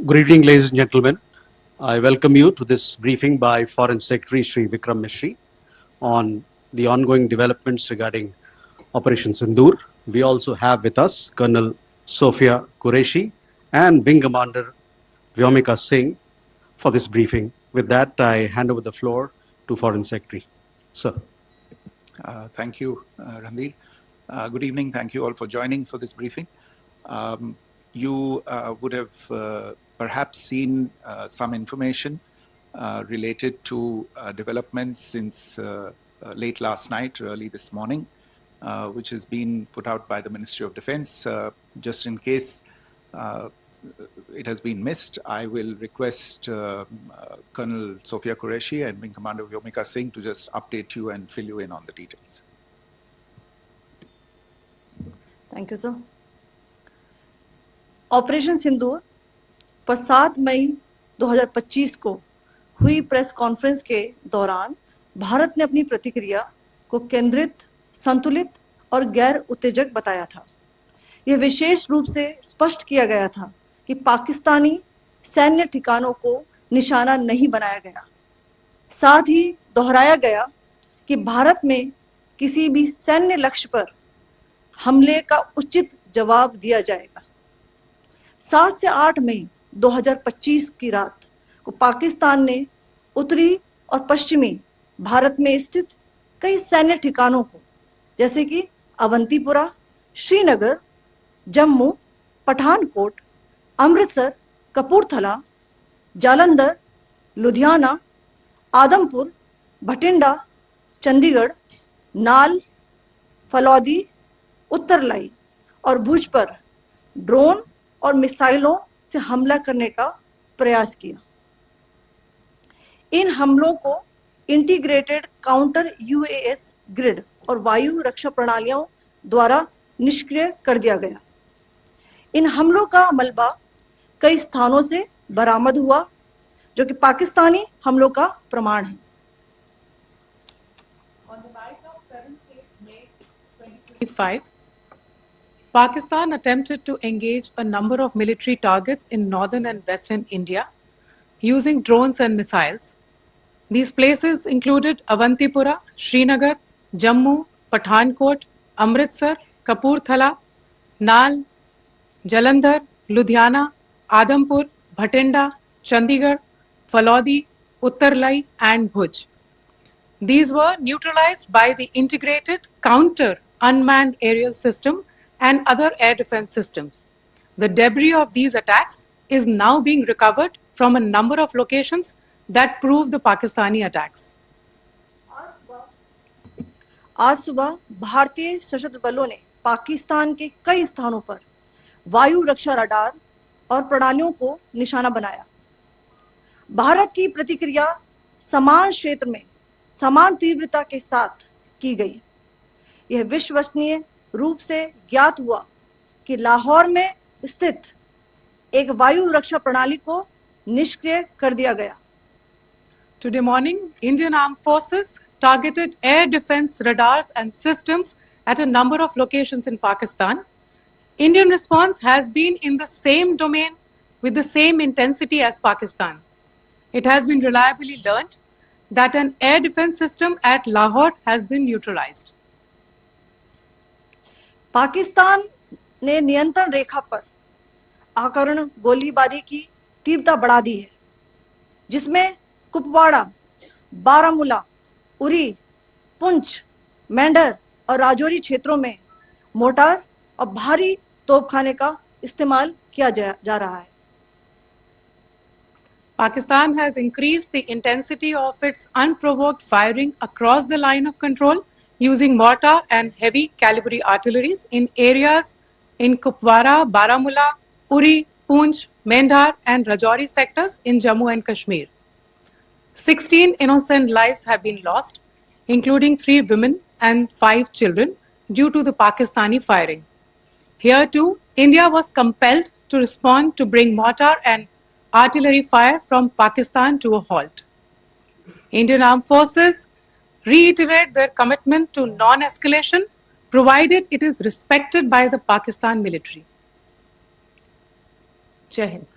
Good evening, ladies and gentlemen. I welcome you to this briefing by Foreign Secretary Shri Vikram Mishri on the ongoing developments regarding Operation Sindoor. We also have with us Colonel Sophia Qureshi and Wing Commander Vyomika Singh for this briefing. With that, I hand over the floor to Foreign Secretary. Sir. Thank you, Ranveer. Good evening. Thank you all for joining for this briefing. You would have perhaps seen some information related to developments since late last night, early this morning, which has been put out by the Ministry of Defense. Just in case it has been missed, I will request Colonel Sophia Qureshi and Wing Commander Vyomika Singh to just update you and fill you in on the details. Thank you, sir. Operation Sindoor पर 7 मई 2025 को हुई press conference के दौरान भारत ने अपनी प्रतिक्रिया को केंद्रित, संतुलित और गैर उत्तेजक बताया था। यह विशेष रूप से स्पष्ट किया गया था कि पाकिस्तानी सैन्य ठिकानों को निशाना नहीं बनाया गया। साथ ही दोहराया गया कि भारत में किसी भी सैन्य लक्ष्य पर हमले का उचित जवाब दिया जाएगा। 7 से 8 मई 2025 की रात को पाकिस्तान ने उत्तरी और पश्चिमी भारत में स्थित कई सैन्य ठिकानों को, जैसे कि अवंतीपुरा, श्रीनगर, जम्मू, पठानकोट, अमृतसर, कपूरथला, जालंधर, लुधियाना, आदमपुर, भटिंडा, चंडीगढ़, नाल, फलौदी, उत्तरलाई और भुज पर ड्रोन और मिसाइलों से हमला करने का प्रयास किया। इन हमलों को इंटीग्रेटेड काउंटर यूएस ग्रिड और वायु रक्षा प्रणालियों द्वारा निष्क्रिय कर दिया गया। इन हमलों का मलबा कई स्थानों से बरामद हुआ, जो कि पाकिस्तानी हमलों का प्रमाण है। On the night of 7th May 2025, Pakistan attempted to engage a number of military targets in northern and western India using drones and missiles. These places included Avantipura, Srinagar, Jammu, Pathankot, Amritsar, Kapurthala, Nal, Jalandhar, Ludhiana, Adampur, Bhatinda, Chandigarh, Falodi, Uttarlai and Bhuj. These were neutralized by the integrated counter unmanned aerial system and other air defense systems. The debris of these attacks is now being recovered from a number of locations that prove the Pakistani attacks. आज सुबह भारतीय सशस्त्र बलों ने पाकिस्तान के कई स्थानों पर वायु रक्षा रडार और प्रणालियों को निशाना बनाया। भारत की प्रतिक्रिया समान क्षेत्र में समान तीव्रता के साथ की गई। यह विश्वसनीय रूप से ज्ञात हुआ कि लाहौर में स्थित एक वायु रक्षा प्रणाली को निष्क्रिय कर दिया गया। Today morning, Indian Armed Forces targeted air defense radars and systems at a number of locations in Pakistan. Indian response has been in the same domain with the same intensity as Pakistan. It has been reliably learnt that an air defense system at Lahore has been neutralized. Pakistan ने नियंत्रण रेखा पर आकरण गोलीबारी की तीव्रता बढ़ा दी है, जिसमें कुपवाड़ा, बारामूला, उरी, पुंछ, मेंढर और राजौरी क्षेत्रों में मोर्टार और भारी तोपखाने का इस्तेमाल किया जा रहा है। Pakistan has increased the intensity of its unprovoked firing across the line of control using mortar and heavy calibre artilleries in areas in Kupwara, Baramulla, Uri, Poonch, Mendhar and Rajouri sectors in Jammu and Kashmir. 16 innocent lives have been lost, including 3 women and 5 children due to the Pakistani firing. Here too, India was compelled to respond to bring mortar and artillery fire from Pakistan to a halt. Indian Armed Forces reiterate their commitment to non-escalation, provided it is respected by the Pakistan military. Jai Hind.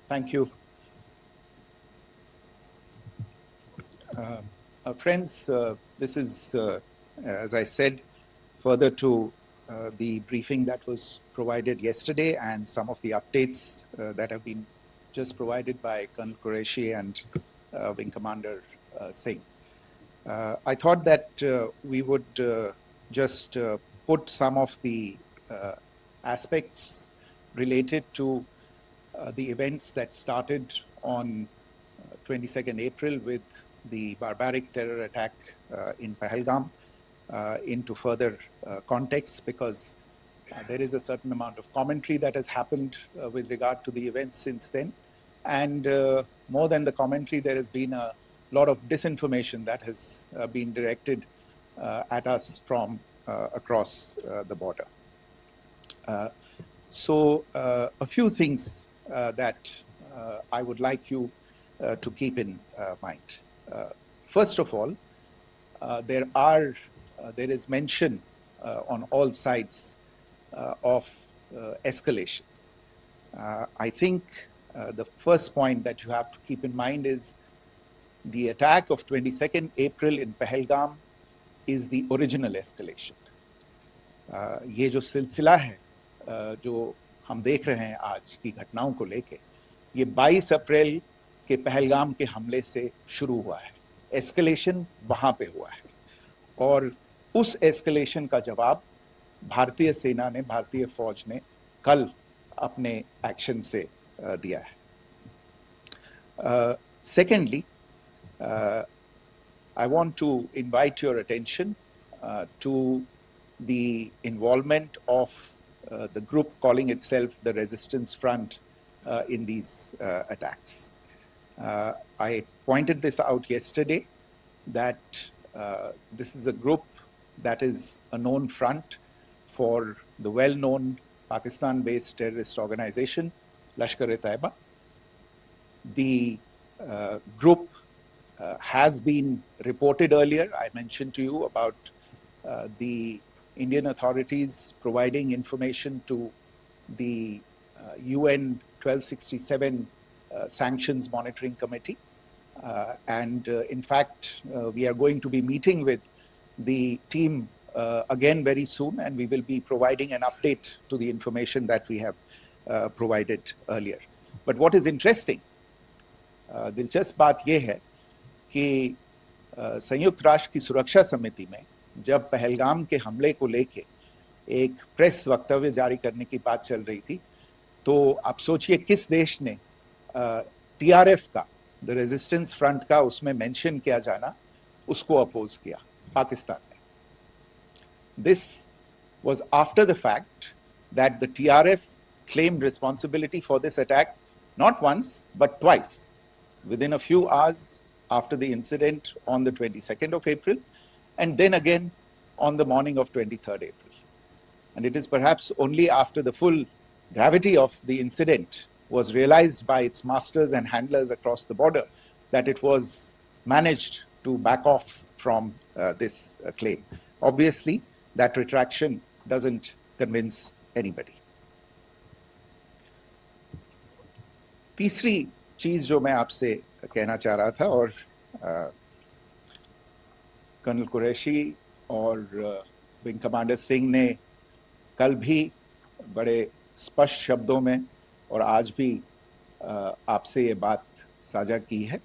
Thank you. Friends, this is, as I said, further to the briefing that was provided yesterday and some of the updates that have been just provided by Colonel Qureshi and Wing Commander Singh. I thought that we would just put some of the aspects related to the events that started on 22nd April with the barbaric terror attack in Pahalgam into further context, because there is a certain amount of commentary that has happened with regard to the events since then. And more than the commentary, there has been a lot of disinformation that has been directed at us from across the border. So a few things that I would like you to keep in mind. First of all, there is mention on all sides of escalation. I think the first point that you have to keep in mind is the attack of 22nd April in Pahalgam is the original escalation. ये जो सिलसिला है जो हम देख रहे हैं आज की घटनाओं को लेके, ये 22 अप्रैल के पहलगाम के हमले से शुरू हुआ है. एस्केलेशन वहां पे हुआ है और उस एस्केलेशन का जवाब भारतीय सेना ने, भारतीय फौज ने कल अपने एक्शन से दिया है. Secondly, I want to invite your attention to the involvement of the group calling itself the Resistance Front in these attacks. I pointed this out yesterday that this is a group that is a known front for the well-known Pakistan-based terrorist organization, Lashkar-e-Taiba. The group has been reported earlier. I mentioned to you about the Indian authorities providing information to the UN 1267 Sanctions Monitoring Committee. And in fact, we are going to be meeting with the team again very soon, and we will be providing an update to the information that we have provided earlier. But what is interesting, दिलचस्प बात यह है कि संयुक्त राष्ट्र की सुरक्षा समिति में जब पहलगाम के हमले को लेके एक प्रेस वक्तव्य जारी करने की बात चल रही थी, तो आप सोचिए किस देश ने टीआरएफ का, द रेजिस्टेंस फ्रंट का उसमें मेंशन किया जाना, उसको अपोज किया, पाकिस्तान ने. This was after the fact that the TRF claimed responsibility for this attack not once but twice, within a few hours after the incident on the 22nd of April, and then again on the morning of 23rd April. And it is perhaps only after the full gravity of the incident was realized by its masters and handlers across the border that it was managed to back off from this claim. Obviously, that retraction doesn't convince anybody. तीसरी चीज जो मैं आपसे कहना चाह रहा था, और कर्नल कुरैशी और विंग कमांडर सिंह ने कल भी बड़े स्पष्ट शब्दों में और आज भी आपसे ये बात साझा की है.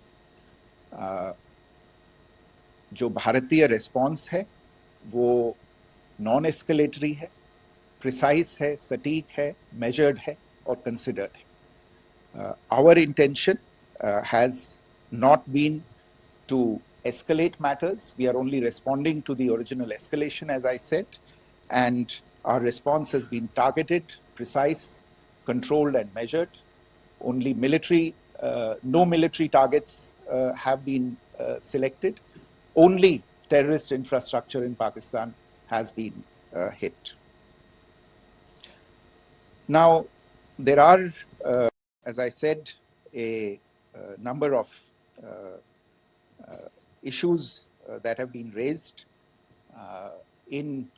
जो भारतीय रिस्पॉन्स है वो नॉन एस्केलेटरी है, प्रिसाइज है, सटीक है, मेजर्ड है और कंसिडर्ड है. Our intention has not been to escalate matters. We are only responding to the original escalation, as I said, and our response has been targeted, precise, controlled and measured. Only no military targets have been selected. Only terrorist infrastructure in Pakistan has been hit. Now, there are, as I said, a number of issues that have been raised in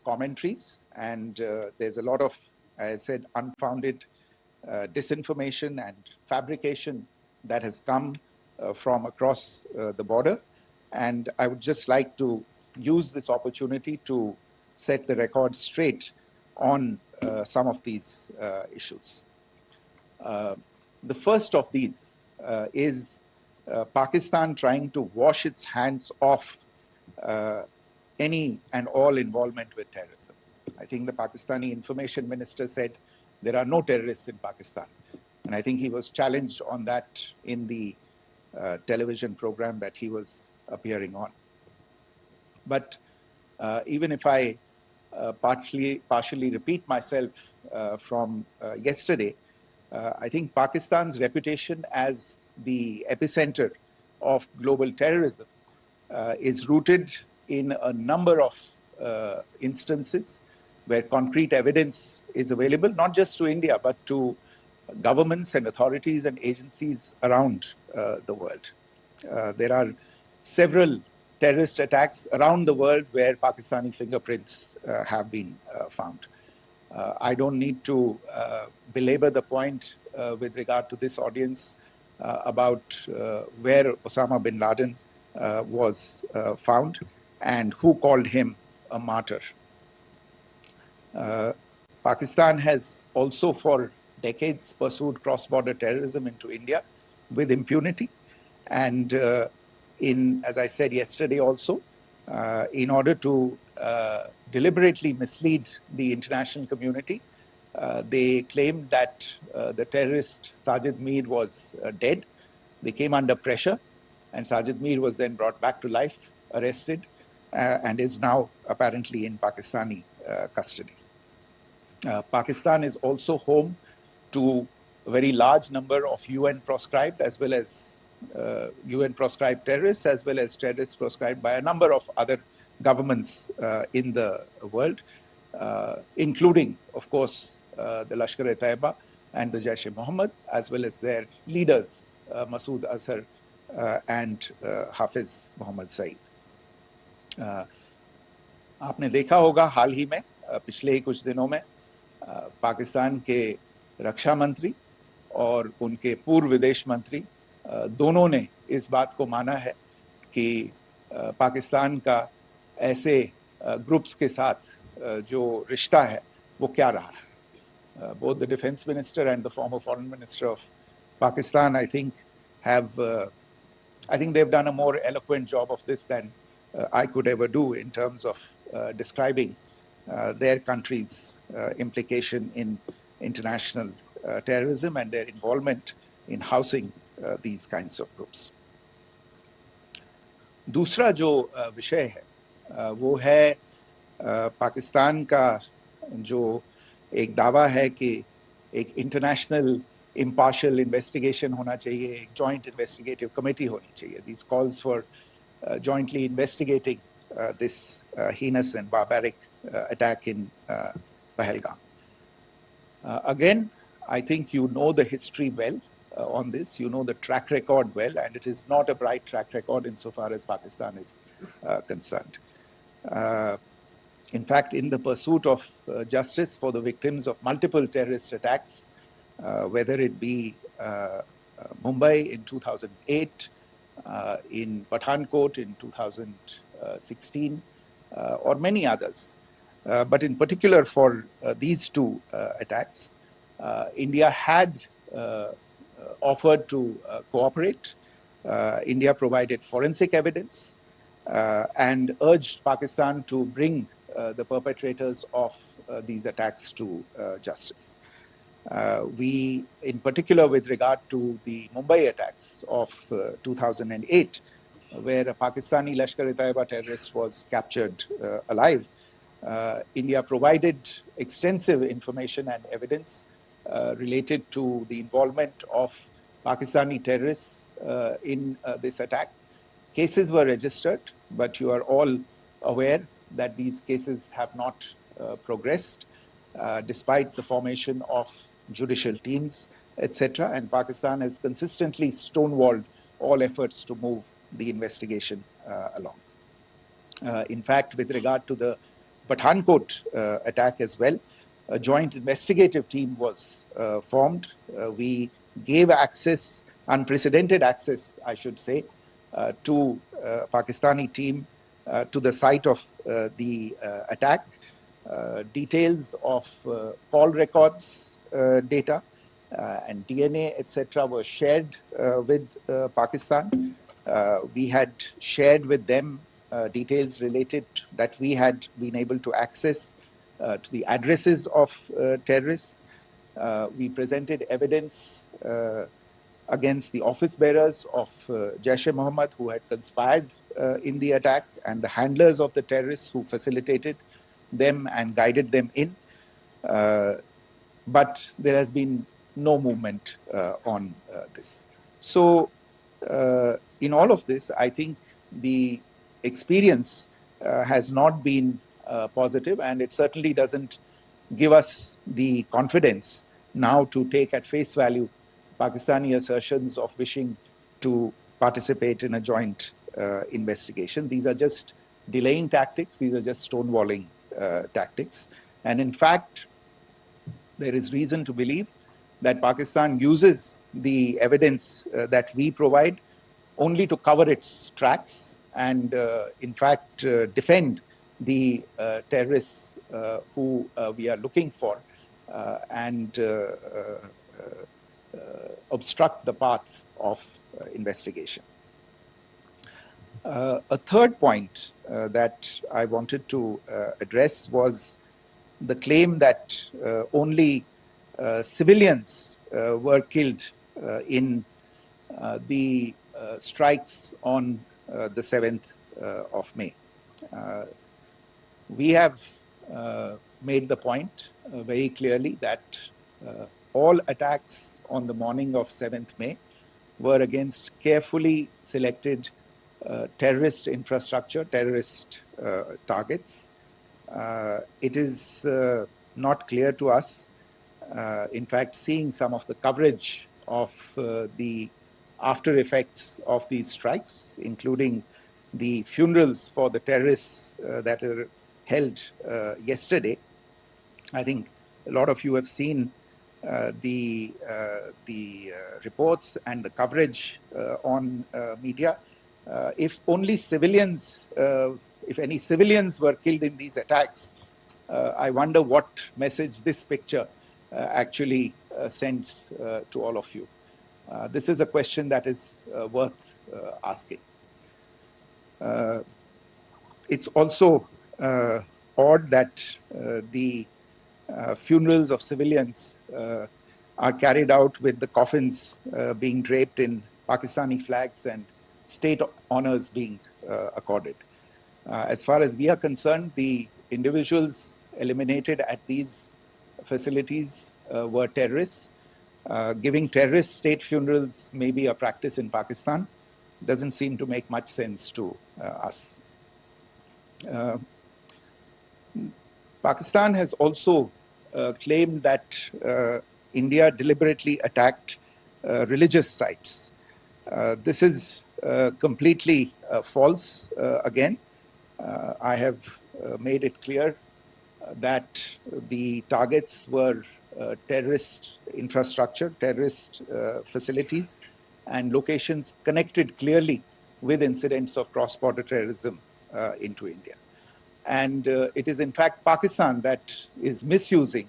commentaries, and there's a lot of, as I said, unfounded disinformation and fabrication that has come from across the border. And I would just like to use this opportunity to set the record straight on some of these issues. The first of these is Pakistan trying to wash its hands off any and all involvement with terrorism. I think the Pakistani information minister said there are no terrorists in Pakistan. And I think he was challenged on that in the television program that he was appearing on. But even if I partially repeat myself from yesterday, I think Pakistan's reputation as the epicenter of global terrorism is rooted in a number of instances where concrete evidence is available, not just to India, but to governments and authorities and agencies around the world. There are several terrorist attacks around the world where Pakistani fingerprints have been found. I don't need to belabor the point with regard to this audience about where Osama bin Laden was found and who called him a martyr. Pakistan has also for decades pursued cross-border terrorism into India with impunity. And as I said yesterday also, in order to deliberately mislead the international community, they claimed that the terrorist Sajid Mir was dead. They came under pressure, and Sajid Mir was then brought back to life, arrested, and is now apparently in Pakistani custody. Pakistan is also home to a very large number of UN proscribed as well as UN proscribed terrorists, as well as terrorists proscribed by a number of other governments in the world, including, of course, the Lashkar-e-Taiba and the Jaish-e-Mohammed, as well as their leaders, Masood Azhar and Hafiz Mohammed Saeed. आपने देखा होगा हाल ही में पिछले ही कुछ दिनों में पाकिस्तान के रक्षा मंत्री और उनके पूर्व विदेश मंत्री दोनों ने इस बात को माना है कि पाकिस्तान का ऐसे ग्रुप्स के साथ जो रिश्ता है वो क्या रहा है. Both the defense minister and the former foreign minister of Pakistan, I think they've done a more eloquent job of this than I could ever do in terms of describing their country's implication in international terrorism and their involvement in housing these kinds of groups. दूसरा जो विषय है वो है पाकिस्तान का जो एक दावा है कि एक इंटरनेशनल impartial investigation होना चाहिए, एक joint investigative committee होनी चाहिए. These calls for jointly investigating this heinous and barbaric attack in Pahalgam. Again, I think you know the history well on this. You know the track record well, and it is not a bright track record insofar as Pakistan is concerned. In fact, in the pursuit of justice for the victims of multiple terrorist attacks, whether it be Mumbai in 2008, in Pathankot in 2016, or many others. But in particular for these two attacks, India had offered to cooperate. India provided forensic evidence and urged Pakistan to bring the perpetrators of these attacks to justice. We, in particular with regard to the Mumbai attacks of 2008, where a Pakistani Lashkar-e-Taiba terrorist was captured alive, India provided extensive information and evidence related to the involvement of Pakistani terrorists in this attack. Cases were registered, but you are all aware that these cases have not progressed, despite the formation of judicial teams, etc. And Pakistan has consistently stonewalled all efforts to move the investigation along. In fact, with regard to the Pathankot attack as well, a joint investigative team was formed. We gave access, unprecedented access, I should say, to Pakistani team to the site of the attack. Details of call records data and DNA, etc., were shared with Pakistan. We had shared with them details related that we had been able to access to the addresses of terrorists. We presented evidence against the office bearers of Jaish-e-Mohammed who had conspired in the attack, and the handlers of the terrorists who facilitated them and guided them in. But there has been no movement on this. So in all of this, I think the experience has not been positive, and it certainly doesn't give us the confidence now to take at face value Pakistani assertions of wishing to participate in a joint investigation. These are just delaying tactics. These are just stonewalling tactics. And in fact, there is reason to believe that Pakistan uses the evidence that we provide only to cover its tracks and, in fact, defend the terrorists who we are looking for and obstruct the path of investigation. A third point that I wanted to address was the claim that only civilians were killed in the strikes on the 7th of May. We have made the point very clearly that all attacks on the morning of 7th May were against carefully selected terrorist infrastructure, terrorist targets. It is not clear to us, in fact, seeing some of the coverage of the after effects of these strikes, including the funerals for the terrorists that are held yesterday. I think a lot of you have seen the reports and the coverage on media. If only civilians, if any civilians were killed in these attacks, I wonder what message this picture actually sends to all of you. This is a question that is worth asking. It's also odd that the funerals of civilians are carried out with the coffins being draped in Pakistani flags and state honors being accorded. As far as we are concerned, the individuals eliminated at these facilities were terrorists. Giving terrorist state funerals may be a practice in Pakistan. Doesn't seem to make much sense to us. Pakistan has also claimed that India deliberately attacked religious sites. This is completely false again. I have made it clear that the targets were terrorist infrastructure, terrorist facilities, and locations connected clearly with incidents of cross-border terrorism into India. And it is in fact Pakistan that is misusing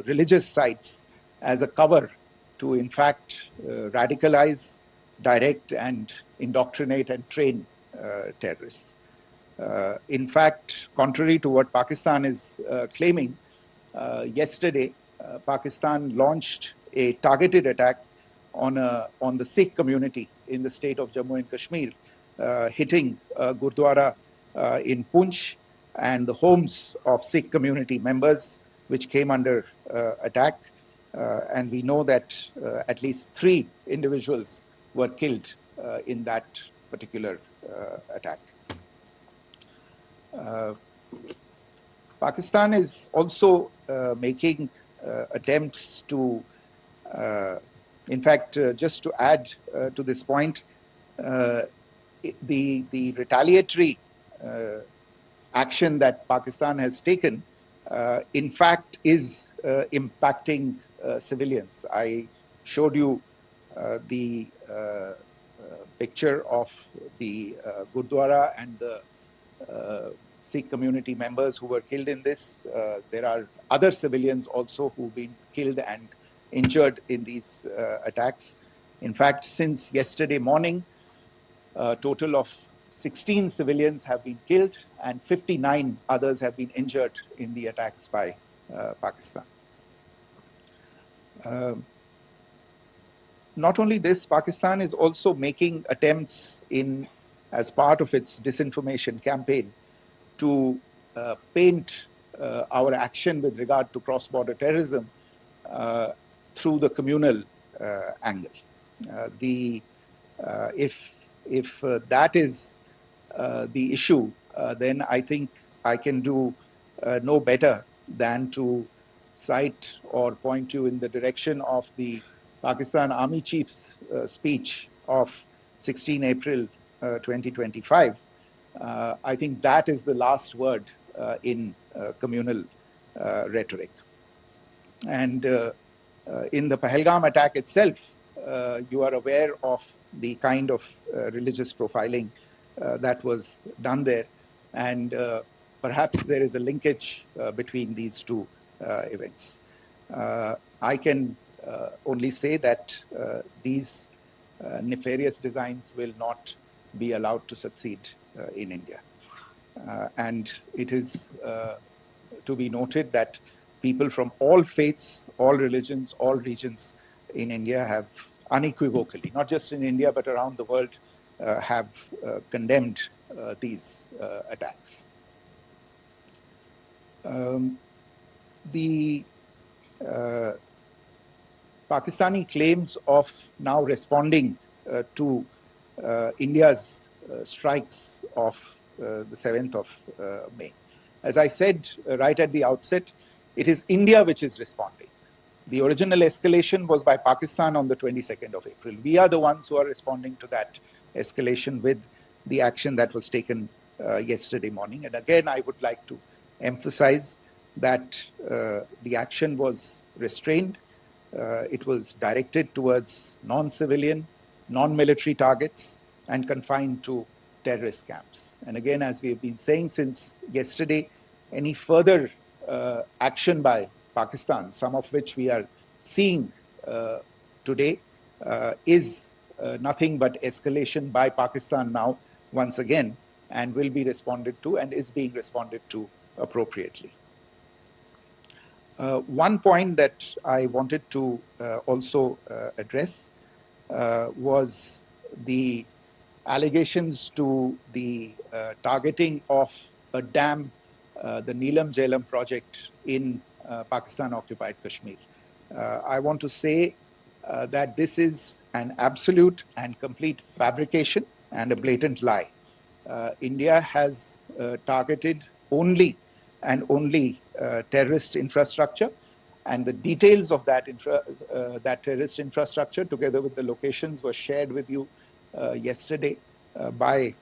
religious sites as a cover to in fact radicalize, direct and indoctrinate and train terrorists. In fact, contrary to what Pakistan is claiming, yesterday Pakistan launched a targeted attack on the Sikh community in the state of Jammu and Kashmir, hitting Gurdwara in Poonch and the homes of Sikh community members, which came under attack. And we know that at least 3 individuals were killed in that particular attack. Pakistan is also making attempts to, in fact, just to add to this point, the retaliatory action that Pakistan has taken in fact is impacting civilians. I showed you the picture of the Gurdwara and the Sikh community members who were killed in this. There are other civilians also who've been killed and injured in these attacks. In fact, since yesterday morning, a total of 16 civilians have been killed and 59 others have been injured in the attacks by Pakistan. Not only this, Pakistan is also making attempts as part of its disinformation campaign to paint our action with regard to cross-border terrorism through the communal angle. If that is the issue, then I think I can do no better than to cite or point you in the direction of the Pakistan Army Chief's speech of 16 April 2025. I think that is the last word in communal rhetoric. And in the Pahalgam attack itself, you are aware of the kind of religious profiling that was done there. And perhaps there is a linkage between these two events. I can only say that these nefarious designs will not be allowed to succeed in India. And it is to be noted that people from all faiths, all religions, all regions in India have unequivocally, not just in India, but around the world, have condemned these attacks. The Pakistani claims of now responding to India's strikes of the 7th of May. As I said right at the outset, it is India which is responding. The original escalation was by Pakistan on the 22nd of April. We are the ones who are responding to that escalation with the action that was taken yesterday morning. And again, I would like to emphasize that the action was restrained. It was directed towards non-civilian, non-military targets and confined to terrorist camps. And again, as we have been saying since yesterday, any further action by Pakistan, some of which we are seeing today, is nothing but escalation by Pakistan now, once again, and will be responded to and is being responded to appropriately. One point that I wanted to also address was the allegations to the targeting of a dam, the Neelam Jhelum project in Pakistan-occupied Kashmir. I want to say that this is an absolute and complete fabrication and a blatant lie. India has targeted only and only terrorist infrastructure, and the details of that terrorist infrastructure, together with the locations, were shared with you yesterday by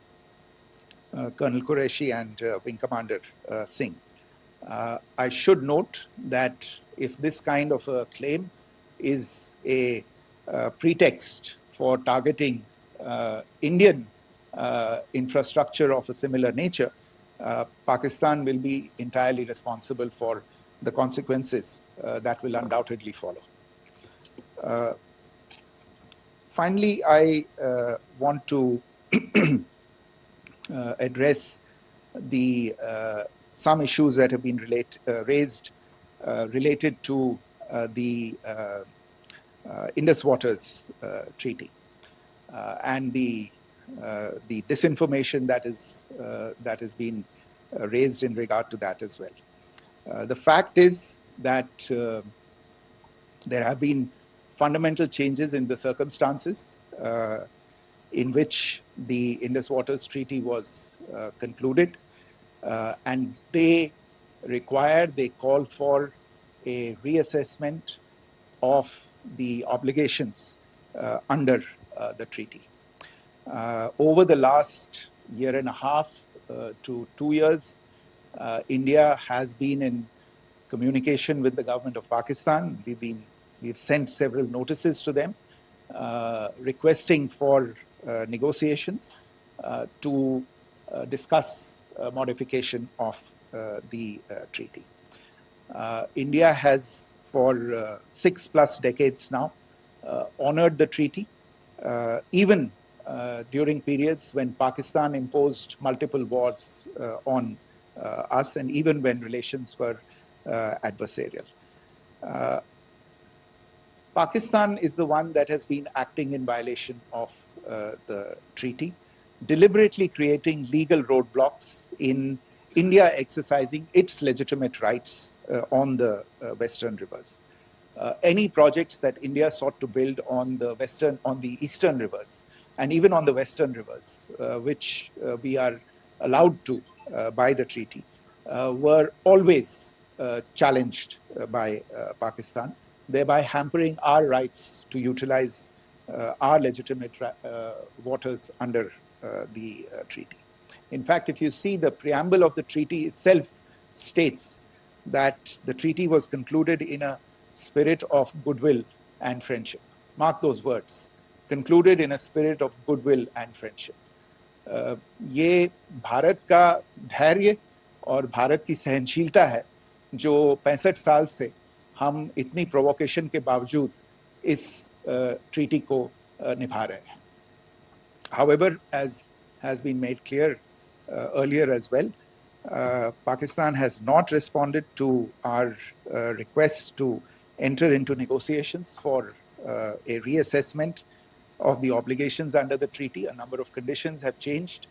Colonel Qureshi and Wing Commander Singh. I should note that if this kind of a claim is a pretext for targeting Indian infrastructure of a similar nature, Pakistan will be entirely responsible for the consequences that will undoubtedly follow. Finally, I want to address some issues that have been raised related to the Indus Waters Treaty and the disinformation that has been raised in regard to that as well. The fact is that there have been fundamental changes in the circumstances in which the Indus Waters Treaty was concluded, and they call for a reassessment of the obligations under the treaty. Over the last year and a half to 2 years, India has been in communication with the government of Pakistan. We've sent several notices to them requesting for negotiations to discuss modification of the treaty. India has for 6+ decades now honored the treaty, even during periods when Pakistan imposed multiple wars on us, and even when relations were adversarial. Pakistan is the one that has been acting in violation of the treaty, deliberately creating legal roadblocks in India exercising its legitimate rights on the western rivers. Any projects that India sought to build on the eastern rivers, and even on the western rivers, which we are allowed to by the treaty, were always challenged by Pakistan, thereby hampering our rights to utilize our legitimate waters under the treaty. In fact, if you see the preamble of the treaty itself states that the treaty was concluded in a spirit of goodwill and friendship. Mark those words, concluded in a spirit of goodwill and friendship. ये भारत का धैर्य और भारत की सहनशीलता है जो 65 साल से हम इतनी प्रोवोकेशन के बावजूद इस ट्रीटी को निभा रहे हैं. However, as has been made clear earlier as well, Pakistan has not responded to our requests to enter into negotiations for a reassessment of the obligations under the treaty. A number of conditions have changed.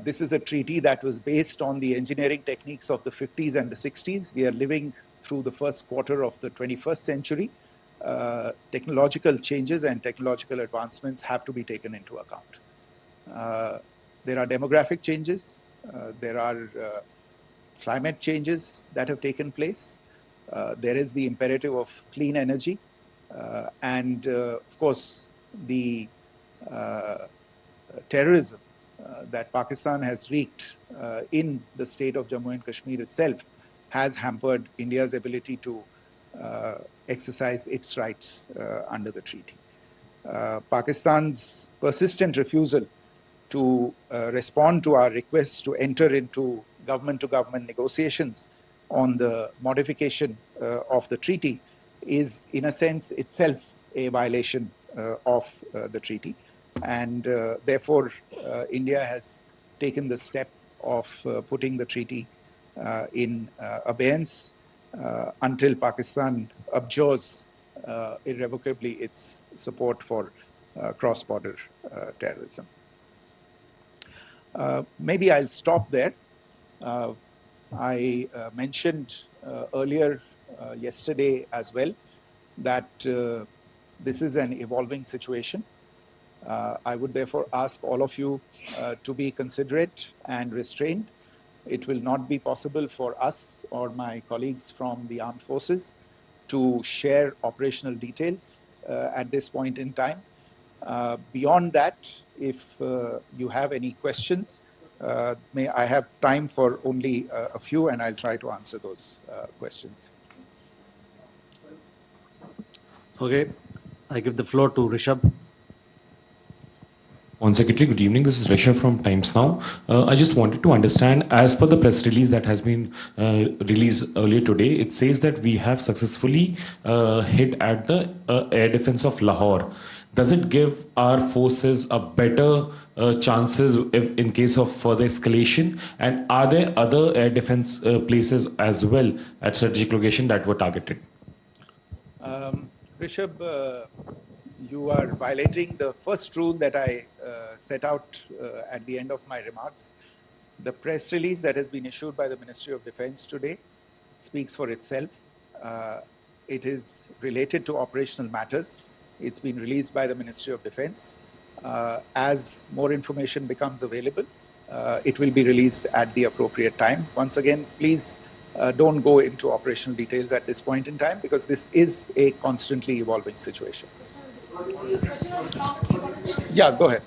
This is a treaty that was based on the engineering techniques of the 50s and the 60s. We are living through the first quarter of the 21st century. Technological changes and technological advancements have to be taken into account. There are demographic changes. There are climate changes that have taken place. There is the imperative of clean energy. And of course, the terrorism that Pakistan has wreaked in the state of Jammu and Kashmir itself has hampered India's ability to exercise its rights under the treaty. Pakistan's persistent refusal to respond to our requests to enter into government-to-government negotiations on the modification of the treaty is, in a sense, itself a violation of the treaty. And therefore, India has taken the step of putting the treaty in abeyance until Pakistan abjures irrevocably its support for cross-border terrorism. Maybe I'll stop there. I mentioned earlier yesterday as well that this is an evolving situation. I would therefore ask all of you to be considerate and restrained. It will not be possible for us or my colleagues from the armed forces to share operational details at this point in time. Beyond that, if you have any questions, may I have time for only a few, and I'll try to answer those questions. Okay, I give the floor to Rishabh. On Secretary, good evening. This is Rishabh from Times Now. I just wanted to understand, as per the press release that has been released earlier today, it says that we have successfully hit at the air defense of Lahore. Does it give our forces a better chances if in case of further escalation? And are there other air defense places as well at strategic location that were targeted? Rishabh, you are violating the first rule that I set out at the end of my remarks. The press release that has been issued by the Ministry of Defense today speaks for itself. It is related to operational matters. It's been released by the Ministry of Defense. As more information becomes available, it will be released at the appropriate time. Once again, please don't go into operational details at this point in time, because this is a constantly evolving situation. Yeah, go ahead.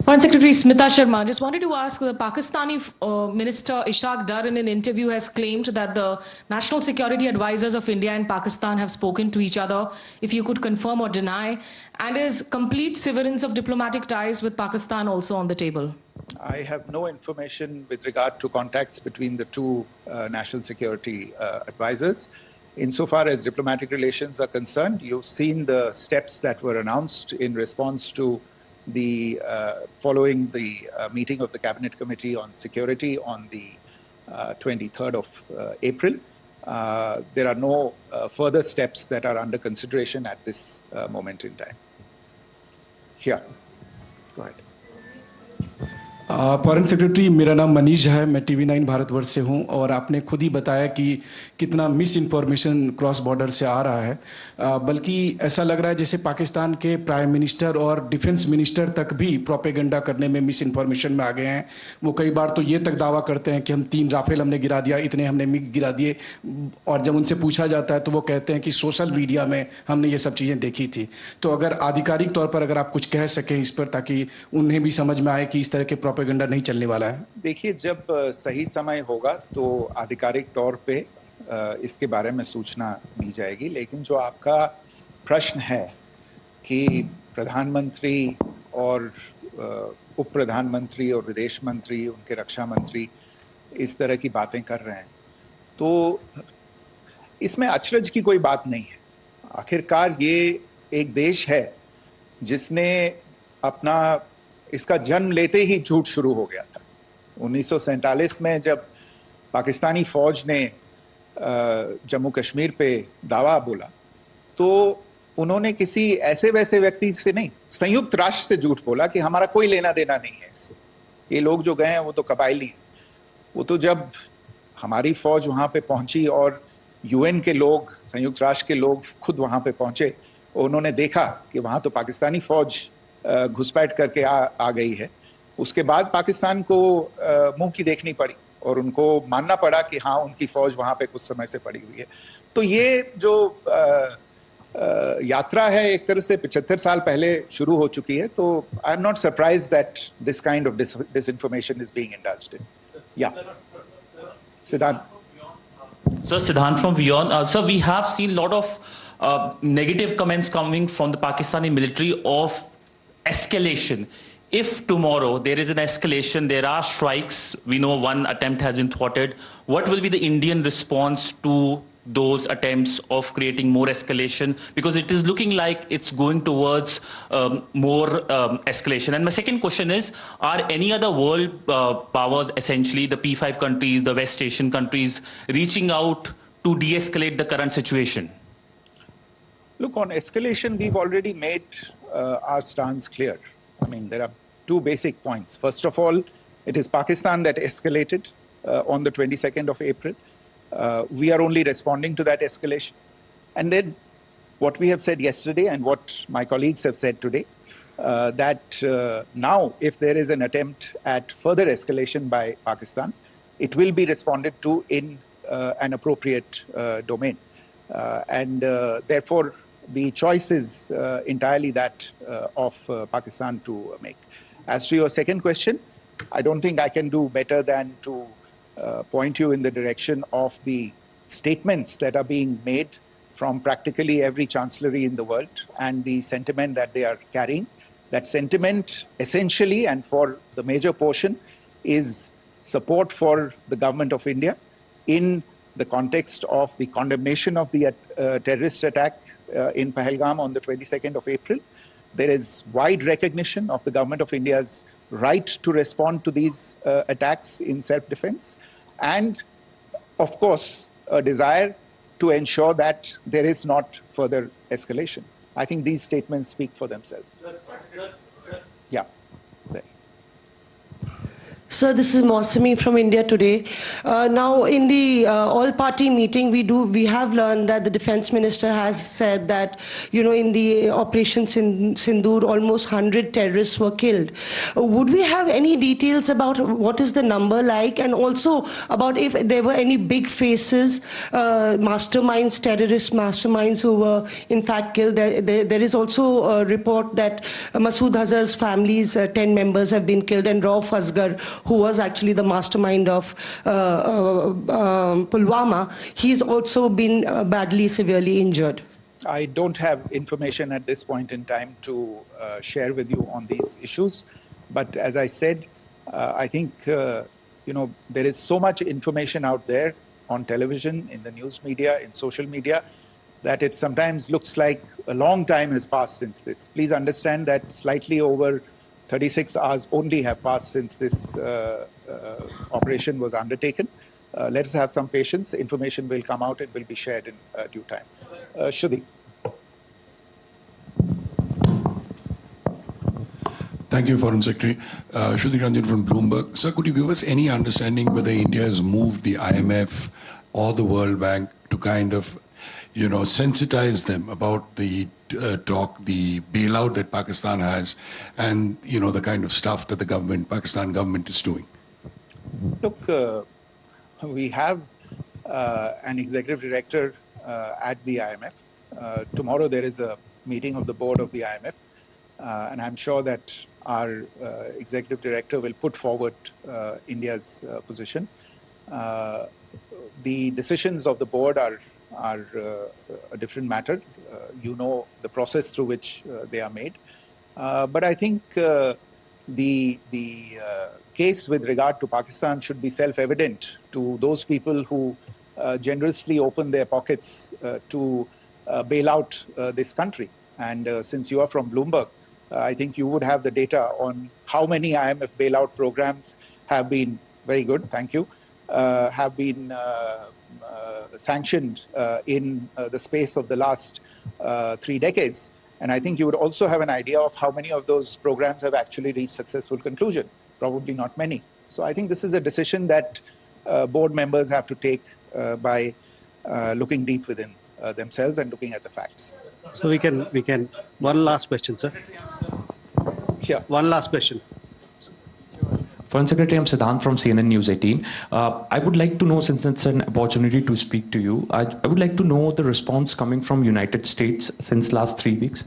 Foreign Secretary Smita Sharma, just wanted to ask, the Pakistani Minister Ishaq Dar in an interview has claimed that the national security advisors of India and Pakistan have spoken to each other, if you could confirm or deny, and is complete severance of diplomatic ties with Pakistan also on the table? I have no information with regard to contacts between the two national security advisors. Insofar as diplomatic relations are concerned, you've seen the steps that were announced in response to the following the meeting of the Cabinet Committee on Security on the 23rd of April. There are no further steps that are under consideration at this moment in time. Here, go ahead. Foreign secretary, मेरा नाम मनीष है, मैं TV9 Bharatvarsh से हूं, और आपने खुद ही बताया कि कितना मिस इन्फॉर्मेशन क्रॉस बॉर्डर से आ रहा है, बल्कि ऐसा लग रहा है जैसे पाकिस्तान के प्राइम मिनिस्टर और डिफेंस मिनिस्टर तक भी प्रोपेगेंडा करने में मिस इन्फॉर्मेशन में आ गए हैं। वो कई बार तो ये तक दावा करते हैं कि हम 3 राफेल हमने गिरा दिया, इतने हमने मिग गिरा दिए, और जब उनसे पूछा जाता है तो वो कहते हैं कि सोशल मीडिया में हमने ये सब चीज़ें देखी थी। तो अगर आधिकारिक तौर पर अगर आप कुछ कह सकें इस पर, ताकि उन्हें भी समझ में आए कि इस तरह के प्रोपेगेंडा नहीं चलने वाला है। देखिए, जब सही समय होगा तो आधिकारिक तौर पे इसके बारे में सूचना दी जाएगी, लेकिन जो आपका प्रश्न है कि प्रधानमंत्री और उप प्रधानमंत्री और विदेश मंत्री, उनके रक्षा मंत्री इस तरह की बातें कर रहे हैं, तो इसमें अचरज की कोई बात नहीं है। आखिरकार ये एक देश है जिसने अपना इसका जन्म लेते ही झूठ शुरू हो गया था। 1947 में जब पाकिस्तानी फौज ने जम्मू कश्मीर पे दावा बोला, तो उन्होंने किसी ऐसे वैसे व्यक्ति से नहीं, संयुक्त राष्ट्र से झूठ बोला कि हमारा कोई लेना देना नहीं है इससे, ये लोग जो गए हैं वो तो कबायली हैं। वो तो जब हमारी फौज वहाँ पे पहुंची और UN के लोग, संयुक्त राष्ट्र के लोग खुद वहाँ पे पहुंचे, उन्होंने देखा कि वहाँ तो पाकिस्तानी फौज घुसपैठ करके आ गई है, उसके बाद पाकिस्तान को मुंह की देखनी पड़ी और उनको मानना पड़ा कि हाँ, उनकी फौज वहाँ पे कुछ समय से पड़ी हुई है। तो ये जो यात्रा है एक तरह से 75 साल पहले शुरू हो चुकी है, तो I am not surprise that this kind of disinformation is being indulged in. Yeah. Siddhant. Sir, Siddhant from Beyond. Sir, we have seen a lot of negative comments coming from the Pakistani military of escalation. If tomorrow there is an escalation, there are strikes, we know one attempt has been thwarted, what will be the Indian response to those attempts of creating more escalation? Because it is looking like it's going towards more escalation. And my second question is, are any other world powers, essentially the P5 countries, the West Asian countries, reaching out to de-escalate the current situation? Look, on escalation, we've already made our stance clear. I mean, there are 2 basic points. First of all, it is Pakistan that escalated on the 22nd of April. We are only responding to that escalation. And then what we have said yesterday and what my colleagues have said today, that now if there is an attempt at further escalation by Pakistan, it will be responded to in an appropriate domain. And therefore, the choice is entirely that of Pakistan to make. As to your second question, I don't think I can do better than to point you in the direction of the statements that are being made from practically every chancellery in the world and the sentiment that they are carrying. That sentiment essentially, and for the major portion, is support for the government of India in the context of the condemnation of the terrorist attack in Pahalgam on the 22nd of April. There is wide recognition of the government of India's right to respond to these attacks in self-defense, and of course a desire to ensure that there is not further escalation. I think these statements speak for themselves. Yeah. Sir, this is Mosami from India Today. Now, in the all-party meeting, we have learned that the defense minister has said that, in the Operation Sindoor, almost 100 terrorists were killed. Would we have any details about what is the number like, and also about if there were any big faces, masterminds, terrorist masterminds who were in fact killed? There is also a report that Masood Azhar's family's 10 members have been killed, and Rauf Asghar, who was actually the mastermind of Pulwama, he's also been badly, severely injured. I don't have information at this point in time to share with you on these issues. But as I said, I think, there is so much information out there on television, in the news media, in social media, that it sometimes looks like a long time has passed since this. Please understand that slightly over 36 hours only have passed since this operation was undertaken. Let us have some patience. Information will come out. It will be shared in due time. Shruti. Thank you, Foreign Secretary. Shruti Ranjan from Bloomberg. Sir, could you give us any understanding whether India has moved the IMF or the World Bank to kind of, sensitize them about the the bailout that Pakistan has, and the kind of stuff that the Pakistan government is doing? Look, we have an executive director at the IMF. Tomorrow there is a meeting of the board of the IMF, and I'm sure that our executive director will put forward India's position. The decisions of the board are a different matter. You know the process through which they are made. But I think the case with regard to Pakistan should be self-evident to those people who generously open their pockets to bail out this country. And since you are from Bloomberg, I think you would have the data on how many IMF bailout programs have been, very good, thank you, have been sanctioned in the space of the last 3 decades. And I think you would also have an idea of how many of those programs have actually reached successful conclusion. Probably not many. So I think this is a decision that board members have to take by looking deep within themselves and looking at the facts. So we can, one last question, sir. Yeah. One last question. Foreign Secretary, I'm Siddhant from CNN News 18. I would like to know, since it's an opportunity to speak to you, I would like to know the response coming from United States since last 3 weeks.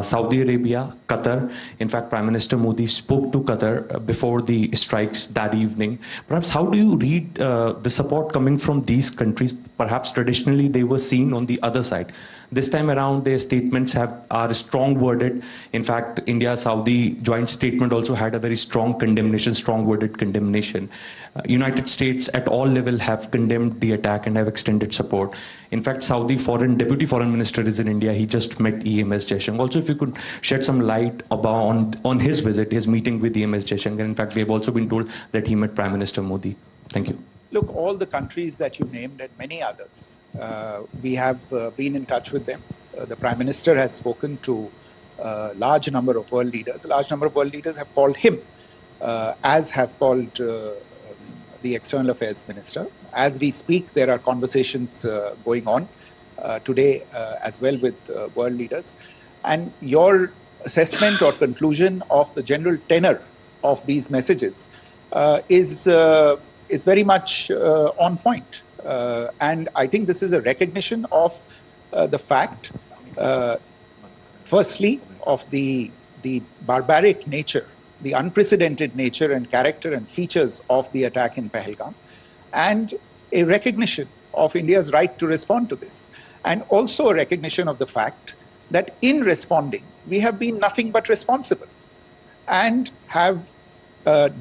Saudi Arabia, Qatar. In fact, Prime Minister Modi spoke to Qatar before the strikes that evening. Perhaps how do you read the support coming from these countries? Perhaps traditionally they were seen on the other side. This time around, their statements are strong worded. In fact, India-Saudi joint statement also had a very strong condemnation, strong worded condemnation. United States at all level have condemned the attack and have extended support. In fact, Saudi Deputy Foreign Minister is in India. He just met EMS Jaishankar. Also, if you could shed some light on his visit, his meeting with EMS Jaishankar. In fact, we have also been told that he met Prime Minister Modi. Thank you. Look, all the countries that you named and many others, we have been in touch with them. The Prime Minister has spoken to a large number of world leaders. A large number of world leaders have called him, as have called the External Affairs Minister. As we speak, there are conversations going on today as well with world leaders. And your assessment or conclusion of the general tenor of these messages is very much on point. And I think this is a recognition of the fact, firstly, of the barbaric nature, the unprecedented nature and character and features of the attack in Pahalgam, and a recognition of India's right to respond to this, and also a recognition of the fact that in responding, we have been nothing but responsible and have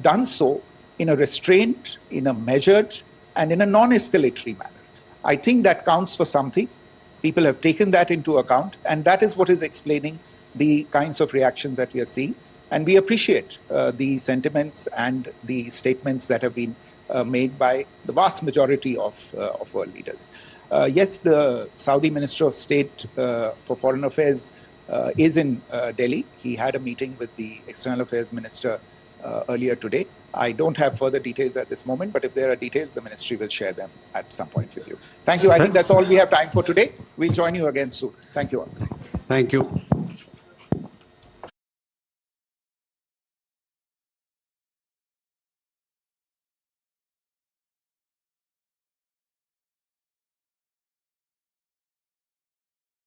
done so in a restrained, in a measured, and in a non-escalatory manner. I think that counts for something. People have taken that into account, and that is what is explaining the kinds of reactions that we are seeing. And we appreciate the sentiments and the statements that have been made by the vast majority of world leaders. Yes, the Saudi Minister of State for Foreign Affairs is in Delhi. He had a meeting with the External Affairs Minister earlier today. I don't have further details at this moment, but if there are details, the ministry will share them at some point with you. Thank you. I think that's all we have time for today. We'll join you again soon. Thank you all. Thank you.